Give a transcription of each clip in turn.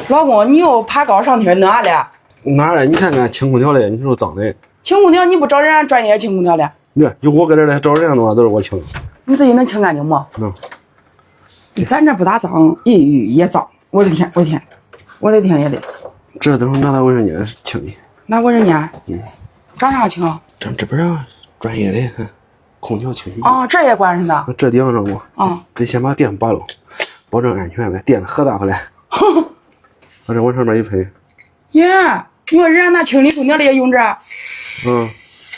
老公，你又爬高上天弄啥嘞？哪来？你看看清空调嘞，你说脏的。清空调你不找人家专业清空调嘞？有我搁这来找人家的话，都是我清。你自己能清干净吗？能。咱这不大脏，也脏。我的天，我的天也得。这都是拿到卫生间清的。拿卫生间？找啥清？这边啊，专业的空调清洗。啊，这也管上的。这顶上不？啊，得先把电拔了，保证安全呗。电可大回来。把这往上面一喷。耶，你说人家那清理空调的也用这？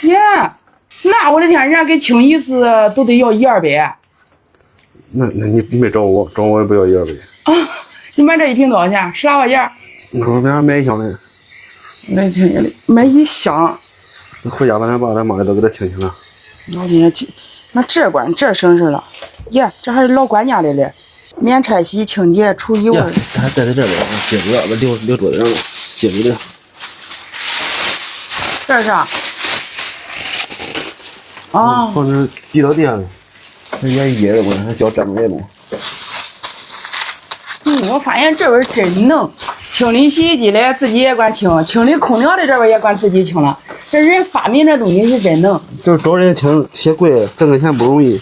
耶，那我的天，人家给清一次都得要100-200。那你没找我，找我也不要100-200。啊，你买这一瓶多少钱？10来块钱？那我给俺买一箱的。那天也得买一箱。回家把咱爸咱妈的都给他清清了。老天爷，那这管这省事了。耶，这还是老管家的嘞，免拆洗、清洁、除异味。这还带在这边，接住了，留桌子上了，接住的。这是啥？啊，放这地到地上的，这也野的，我还叫粘着呢。我发现这边真能清理洗衣机的，自己也管清；清理空调的这边也管自己清了。这人发明这东西是真能。就是找人清，些贵，挣个钱不容易。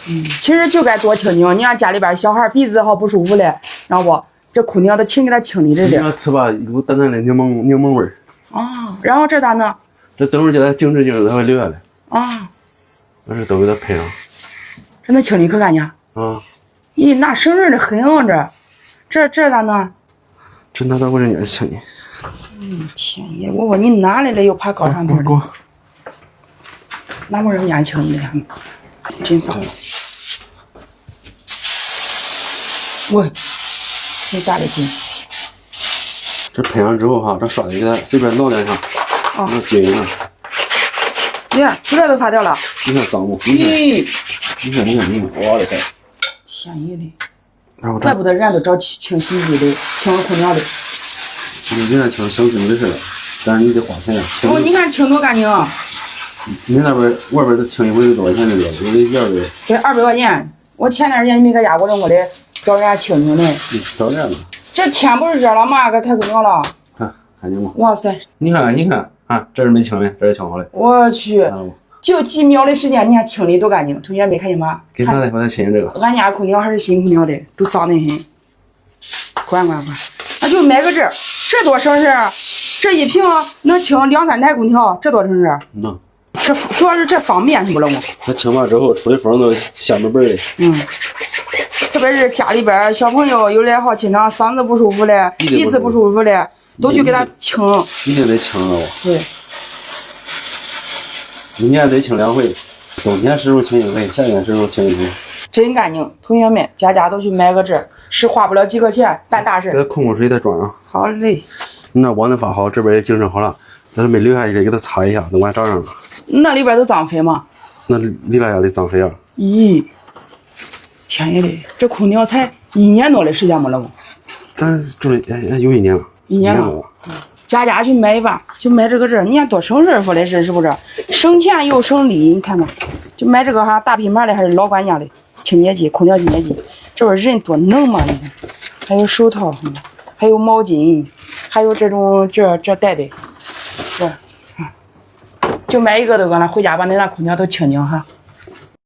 其实就该多清清。你看家里边小孩鼻子好不舒服嘞，然后不，这空调都勤给他清理着的。你要吃吧，有淡淡的柠檬味儿。啊，然后这咋弄？这等会儿叫他静置，它会留下来。啊，把这都给它喷上。这能清理可干净？啊。咦，那省事的很啊！这咋弄？这拿到卫生间清的。天爷，我说你哪来的又爬高上头的？拿卫生间清一遍，真脏。喂，你咋的劲？这喷上之后哈，这刷子给它随便挠两下，那均匀了。耶，出来都擦掉了。你看脏不？咦，你看，我的天！天爷的！然后怪不得人家都找清洗衣机的，清空调的。人家清小工的事了，但是你得花钱呀。哦，你看清多干净啊！你那边外边都清一回得多少钱这个？有的100-200。对，200块钱。我前段时间没搁家，我正我得找人家清清的。找人了。这天不是热了吗？该开空调了。看见吗？哇塞！你看啊，这是没清的，这是清好的。我去，就几秒的时间，你看清理多干净。同学没看见吗？给刚才把它清这个。俺家空调还是新空调的，都脏得很。管，那就买个这多省事啊！这一瓶能清2-3台空调，这多省事。能。这主要是这方便，是不老公？它清完之后出的风都香嘣嘣的。特别是家里边小朋友有的好经常嗓子不舒服的、鼻子不舒服的，都去给他清。一定得清了我。对。一年得清2回，冬天时候清1回，夏天时候清1回。真干净，同学们家都去买个这，是花不了几个钱，办大事。给它控水再装上。好嘞。那网子发好，这边也精神好了，咱没留下去给它擦一下，都完找上了。那里边都脏飞吗？那里拉下的脏飞啊！咦，天爷的，这空调才1年多的时间吗，老公？咱住了有1年了。1年了。家去买吧，就买这个这，你看多省事说的是不是？省钱又省力，你看看，就买这个哈，大品牌的还是老管家的清洁剂，空调清洁剂，这边人多能嘛？你看，还有手套，还有毛巾，还有这种这带的，这，就买一个都完了，回家把那空调都清清哈。